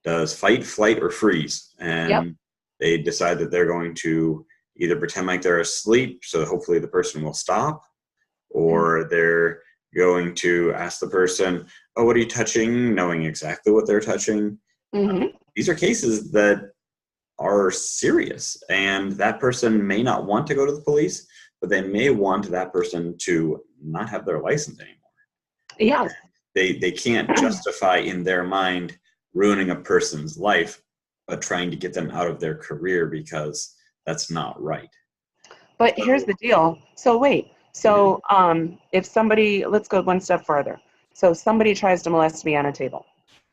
does fight, flight, or freeze, and they decide that they're going to either pretend like they're asleep, so hopefully the person will stop, or they're going to ask the person, oh, what are you touching, knowing exactly what they're touching. Mm-hmm. These are cases that are serious, and that person may not want to go to the police, but they may want that person to not have their license anymore. Yeah. They can't justify in their mind ruining a person's life, but trying to get them out of their career because that's not right. But here's the deal. So wait. So if somebody, let's go one step further. So somebody tries to molest me on a table.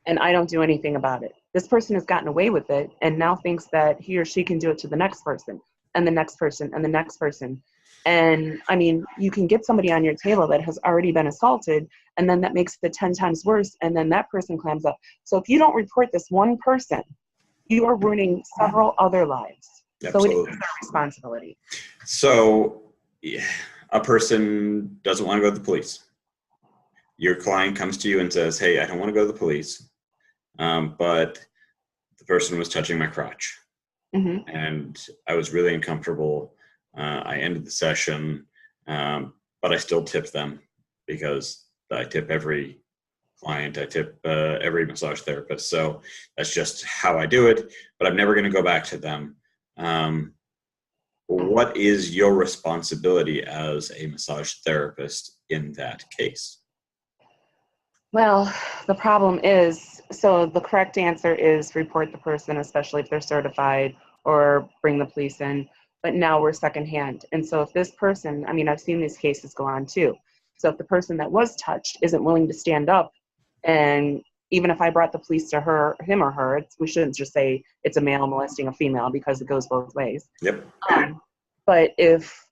and I don't do anything about it. This person has gotten away with it and now thinks that he or she can do it to the next person and the next person and the next person. And I mean, you can get somebody on your table that has already been assaulted, and then that makes it 10 times worse, and then that person climbs up. So if you don't report this one person, you are ruining several other lives. Absolutely. So it is our responsibility. So a person doesn't want to go to the police. Your client comes to you and says, hey, I don't want to go to the police, but the person was touching my crotch. Mm-hmm. And I was really uncomfortable. I ended the session, but I still tip them because I tip every client. I tip every massage therapist. So that's just how I do it, but I'm never going to go back to them. What is your responsibility as a massage therapist in that case? Well, the problem is, so the correct answer is report the person, especially if they're certified, or bring the police in. But now we're secondhand. And so if this person, I mean, I've seen these cases go on too. So if the person that was touched isn't willing to stand up, and even if I brought the police to him or her, we shouldn't just say it's a male molesting a female, because it goes both ways. Yep. But if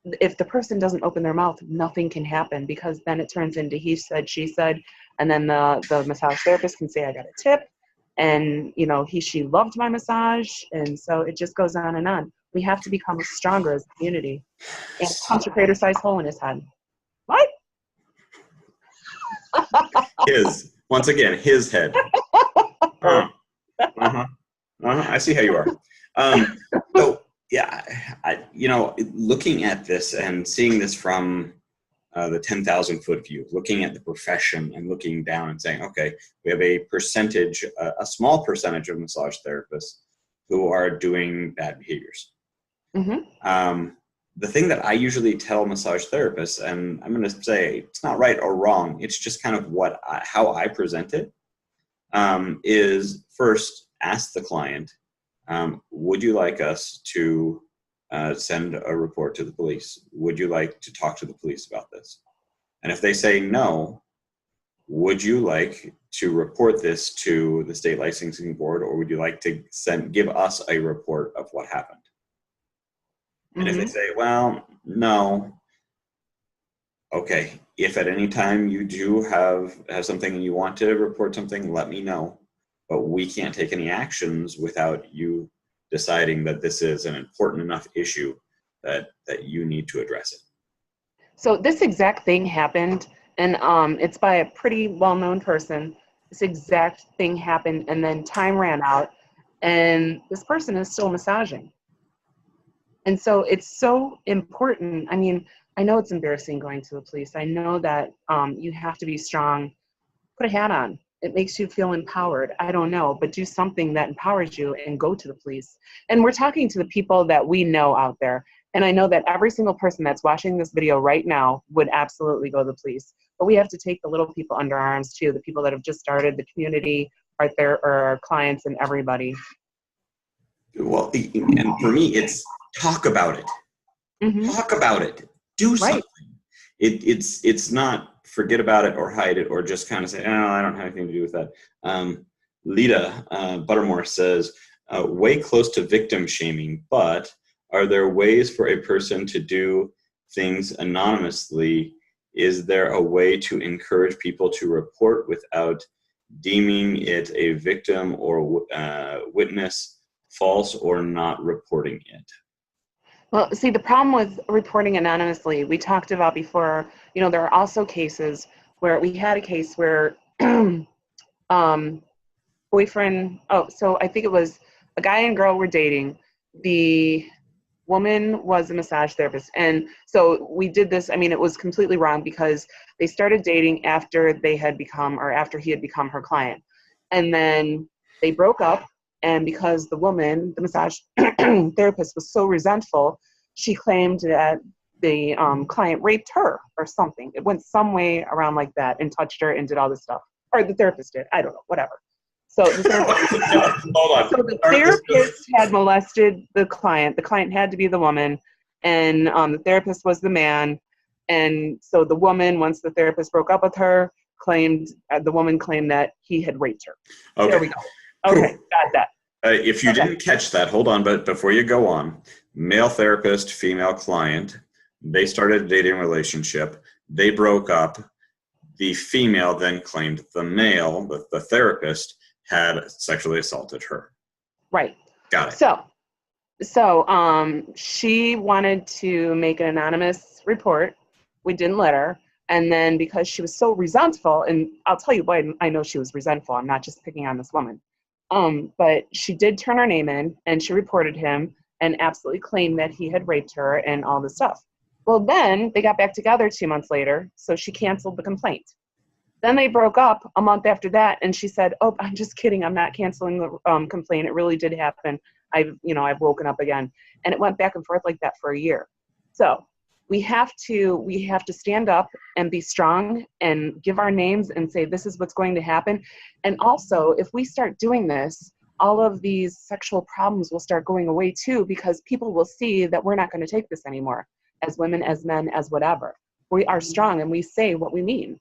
the person doesn't open their mouth, nothing can happen, because then it turns into he said, she said, and then the massage therapist can say, I got a tip, and she loved my massage, and so it just goes on and on. We have to become stronger as a community. And punch a crater-sized hole in his head. What? Once again, his head. I see how you are. So yeah, looking at this and seeing this from the 10,000-foot view, looking at the profession and looking down and saying, okay, we have a small percentage of massage therapists who are doing bad behaviors. Mm-hmm. The thing that I usually tell massage therapists, and I'm going to say it's not right or wrong, it's just kind of how I present it, is first ask the client, would you like us to send a report to the police? Would you like to talk to the police about this? And if they say no, would you like to report this to the state licensing board, or would you like to give us a report of what happened? And if they say, well, no, okay, if at any time you do have something and you want to report something, let me know. But we can't take any actions without you deciding that this is an important enough issue that you need to address it. So this exact thing happened, and it's by a pretty well-known person. This exact thing happened, and then time ran out, and this person is still massaging. And so it's so important. I mean, I know it's embarrassing going to the police. I know that you have to be strong. Put a hat on. It makes you feel empowered. I don't know, but do something that empowers you and go to the police. And we're talking to the people that we know out there. And I know that every single person that's watching this video right now would absolutely go to the police. But we have to take the little people under our arms too, the people that have just started, the community, our clients, and everybody. Well, and for me, it's talk about it. Mm-hmm. Talk about it. Do something. Right. It's not forget about it or hide it or just kind of say, oh, I don't have anything to do with that. Lita Buttermore says, way close to victim shaming, but are there ways for a person to do things anonymously? Is there a way to encourage people to report without deeming it a victim or witness false or not reporting it? Well, see, the problem with reporting anonymously, we talked about before, there are also cases where we had a case where boyfriend, so I think it was a guy and girl were dating. The woman was a massage therapist. And so we did this, it was completely wrong because they started dating after he had become her client. And then they broke up. And because the woman, the massage therapist, was so resentful, she claimed that the client raped her or something. It went some way around like that and touched her and did all this stuff. Or the therapist did. I don't know, whatever. So the therapist had molested the client. The client had to be the woman. And the therapist was the man. And so the woman, once the therapist broke up with her, the woman claimed that he had raped her. Okay. There we go. Okay, got that. If you didn't catch that, hold on, but before you go on, male therapist, female client, they started a dating relationship, they broke up, the female then claimed the male, the therapist, had sexually assaulted her. Right. Got it. So she wanted to make an anonymous report. We didn't let her. And then because she was so resentful, and I'll tell you why I know she was resentful. I'm not just picking on this woman. But she did turn her name in, and she reported him and absolutely claimed that he had raped her and all this stuff. Well, then they got back together 2 months later, so she canceled the complaint. Then they broke up a month after that, and she said, "Oh, I'm just kidding. I'm not canceling the complaint. It really did happen. I've woken up again." And it went back and forth like that for a year. So we have to stand up and be strong and give our names and say, this is what's going to happen. And also, if we start doing this, all of these sexual problems will start going away too, because people will see that we're not going to take this anymore, as women, as men, as whatever. We are strong and we say what we mean.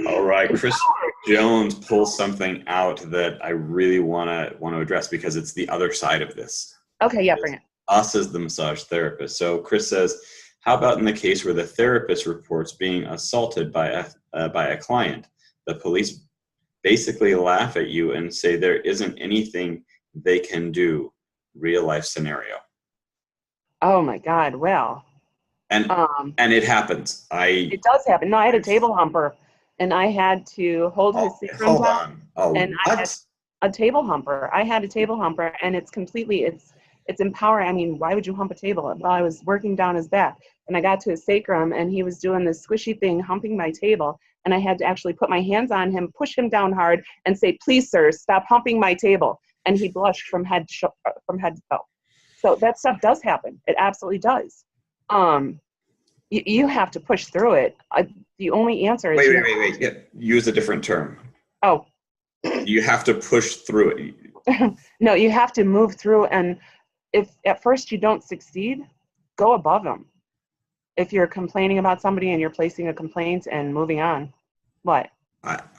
All right, Chris Jones pulls something out that I really want to address, because it's the other side of this. Okay, yeah, bring it. Us as the massage therapist. So Chris says, how about in the case where the therapist reports being assaulted by a client? The police basically laugh at you and say there isn't anything they can do. Real life scenario. Oh my God, well. And it happens. It does happen. No, I had a table humper, and I had to hold his sacrum hold down. on. Oh, and what? I had a table humper. I had a table humper, and it's empowering. I mean, why would you hump a table? Well, I was working down his back, and I got to his sacrum, and he was doing this squishy thing, humping my table, and I had to actually put my hands on him, push him down hard, and say, "Please, sir, stop humping my table." And he blushed from head to toe. So that stuff does happen. It absolutely does. You have to push through it. The only answer is wait. Yeah, use a different term. Oh, you have to push through it. No, you have to move through, and if at first you don't succeed, go above them. If you're complaining about somebody and you're placing a complaint and moving on, what?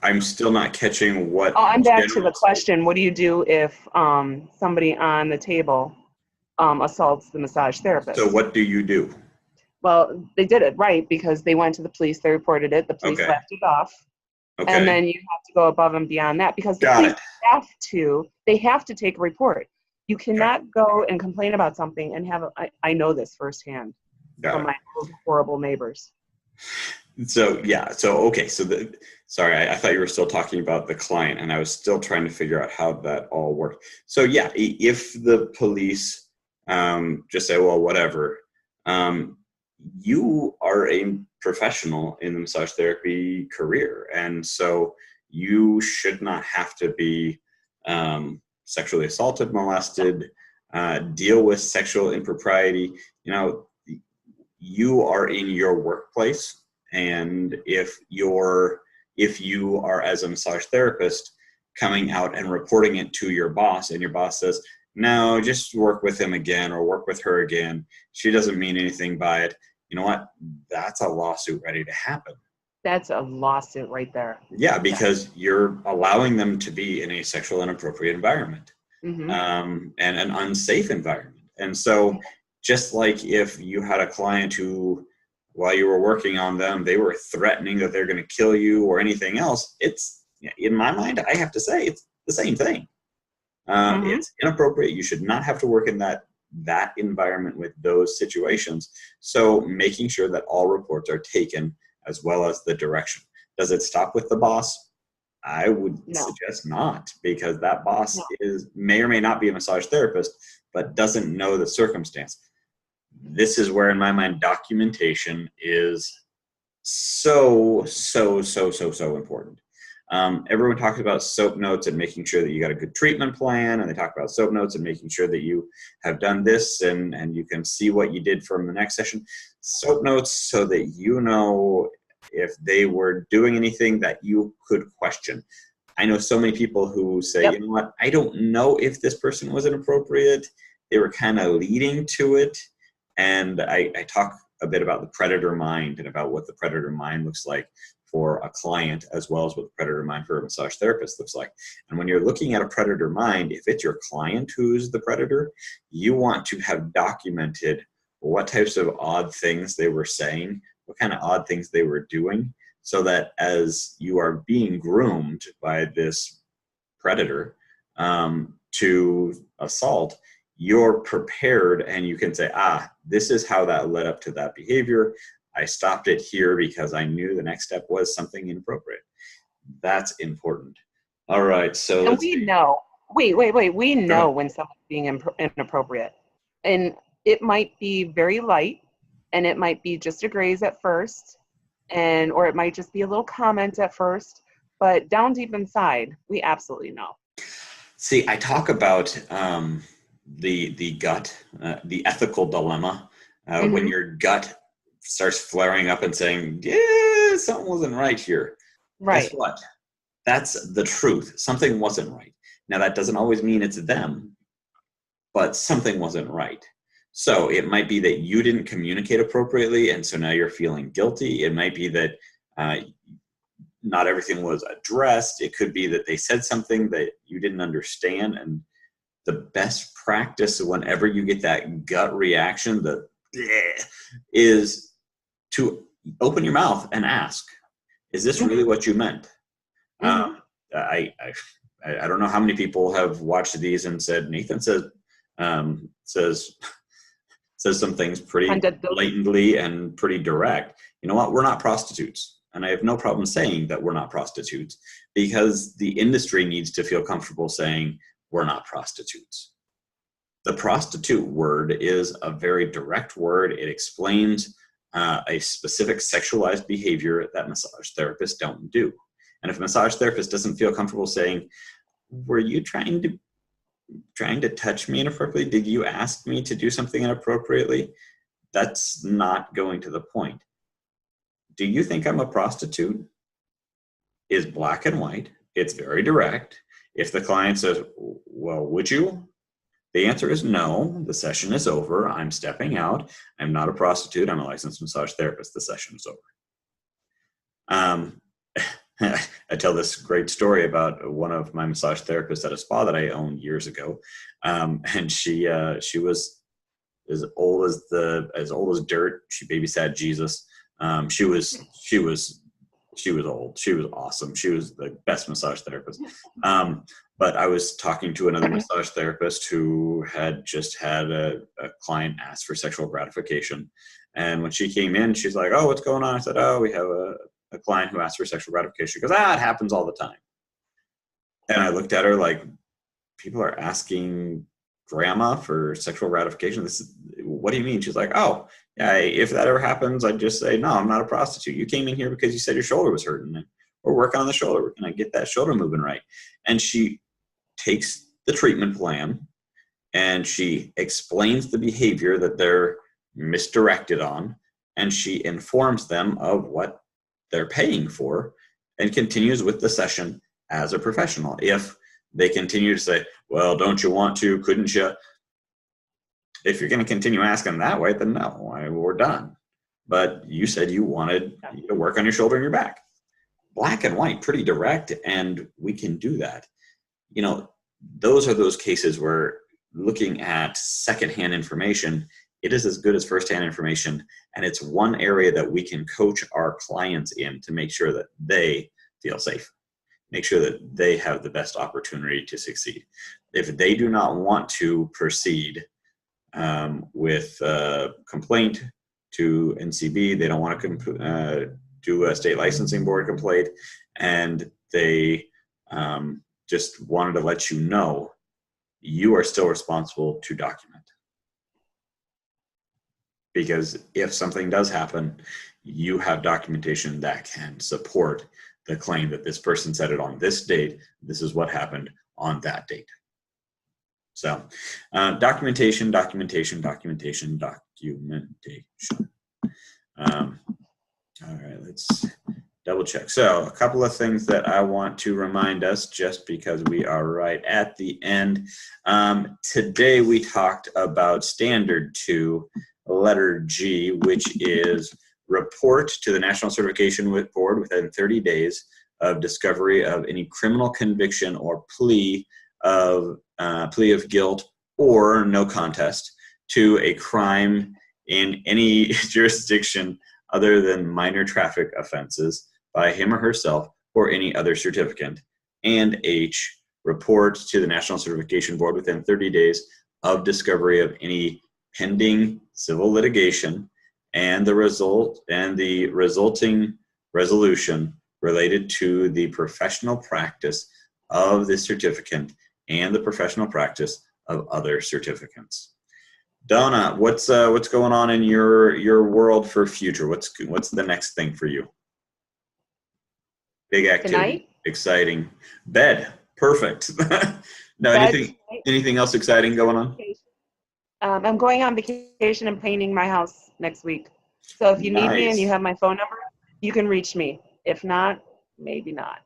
I'm still not catching what. Oh, I'm back to the question. What do you do if somebody on the table assaults the massage therapist? So what do you do? Well, they did it right, because they went to the police, they reported it, the police left it off. Okay. And then you have to go above and beyond that, because the police have to take a report. You cannot go and complain about something and I know this firsthand from my horrible neighbors. So, yeah. Sorry, I thought you were still talking about the client, and I was still trying to figure out how that all worked. So yeah, if the police just say, well, whatever, you are a professional in the massage therapy career, and so you should not have to be sexually assaulted, molested, deal with sexual impropriety. You are in your workplace, and if you are, as a massage therapist, coming out and reporting it to your boss, and your boss says, no, just work with him again or work with her again, she doesn't mean anything by it, you know what? That's a lawsuit ready to happen. That's a lawsuit right there. Yeah, because you're allowing them to be in a sexual inappropriate environment, mm-hmm. And an unsafe environment. And so just like if you had a client who, while you were working on them, they were threatening that they're going to kill you or anything else, it's, in my mind, I have to say, it's the same thing. Mm-hmm. It's inappropriate. You should not have to work in that environment with those situations. So making sure that all reports are taken, as well as the direction. Does it stop with the boss? I would suggest not, because that boss may or may not be a massage therapist, but doesn't know the circumstance. This is where, in my mind, documentation is so important. Everyone talks about SOAP notes and making sure that you got a good treatment plan, and they talk about SOAP notes and making sure that you have done this and you can see what you did from the next session. SOAP notes so that you know if they were doing anything that you could question. I know so many people who say, you know what, I don't know if this person was inappropriate. They were kind of leading to it. And I talk a bit about the predator mind and about what the predator mind looks like for a client as well as what the predator mind for a massage therapist looks like. And when you're looking at a predator mind, if it's your client who's the predator, you want to have documented what types of odd things they were saying, what kind of odd things they were doing, so that as you are being groomed by this predator to assault, you're prepared and you can say, this is how that led up to that behavior. I stopped it here because I knew the next step was something inappropriate. That's important. All right, so and we know. We know when someone's being inappropriate, and it might be very light, and it might be just a graze at first, or it might just be a little comment at first, but down deep inside, we absolutely know. See, I talk about the gut, the ethical dilemma, when your gut starts flaring up and saying, yeah, something wasn't right here. Right. Guess what? That's the truth. Something wasn't right. Now, that doesn't always mean it's them, but something wasn't right. So it might be that you didn't communicate appropriately, and so now you're feeling guilty. It might be that not everything was addressed. It could be that they said something that you didn't understand. And the best practice whenever you get that gut reaction, is to open your mouth and ask, is this really what you meant? I don't know how many people have watched these and said, Nathan says some things pretty blatantly and pretty direct. You know what? We're not prostitutes. And I have no problem saying that we're not prostitutes, because the industry needs to feel comfortable saying we're not prostitutes. The prostitute word is a very direct word. It explains a specific sexualized behavior that massage therapists don't do. And if a massage therapist doesn't feel comfortable saying, were you trying to touch me inappropriately? Did you ask me to do something inappropriately? That's not going to the point. Do you think I'm a prostitute? Is black and white. It's very direct. If the client says, well, would you? The answer is no. The session is over. I'm stepping out. I'm not a prostitute. I'm a licensed massage therapist. The session is over. I tell this great story about one of my massage therapists at a spa that I owned years ago, and she was as old as dirt. She babysat Jesus. She was old. She was awesome. She was the best massage therapist. But I was talking to another massage therapist who had just had a client ask for sexual gratification. And when she came in, she's like, oh, what's going on? I said, oh, we have a client who asked for sexual gratification. She goes, it happens all the time. And I looked at her like, people are asking grandma for sexual gratification. What do you mean? She's like, oh, yeah, if that ever happens, I'd just say, no, I'm not a prostitute. You came in here because you said your shoulder was hurting. We're working on the shoulder. We're going to get that shoulder moving right. And she takes the treatment plan and she explains the behavior that they're misdirected on, and she informs them of what they're paying for and continues with the session as a professional. If they continue to say, well, don't you want to, couldn't you? If you're going to continue asking that way, then no, we're done. But you said you wanted to work on your shoulder and your back. Black and white, pretty direct, and we can do that. You know, those are those cases where looking at secondhand information, it is as good as firsthand information, and it's one area that we can coach our clients in to make sure that they feel safe, make sure that they have the best opportunity to succeed. If they do not want to proceed with a complaint to NCB, they don't want to do a state licensing board complaint, and they just wanted to let you know you are still responsible to document. Because if something does happen, you have documentation that can support the claim that this person said it on this date, this is what happened on that date. So documentation. All right, let's double check. So a couple of things that I want to remind us, just because we are right at the end. Today we talked about standard 2, letter G, which is report to the National Certification Board within 30 days of discovery of any criminal conviction or plea of guilt or no contest to a crime in any jurisdiction other than minor traffic offenses by him or herself or any other certificant. And H, report to the National Certification Board within 30 days of discovery of any pending civil litigation and the resulting resolution related to the professional practice of the certificant and the professional practice of other certificants. Donna, what's going on in your world for future? What's the next thing for you? Big activity, Tonight? exciting. Bed, perfect. No, anything else exciting going on? I'm going on vacation and painting my house next week. So if you need me and you have my phone number, you can reach me. If not, maybe not.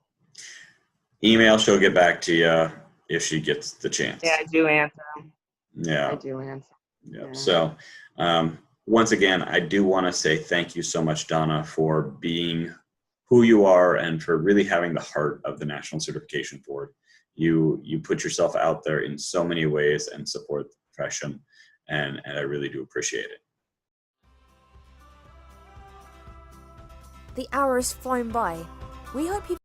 Email, she'll get back to you if she gets the chance. Yeah, I do answer. Yeah. I do answer. Yeah. Yeah. So once again, I do want to say thank you so much, Donna, for being who you are and for really having the heart of the National Certification Board. You put yourself out there in so many ways and support the profession, and I really do appreciate it. The hour has flown by. We hope you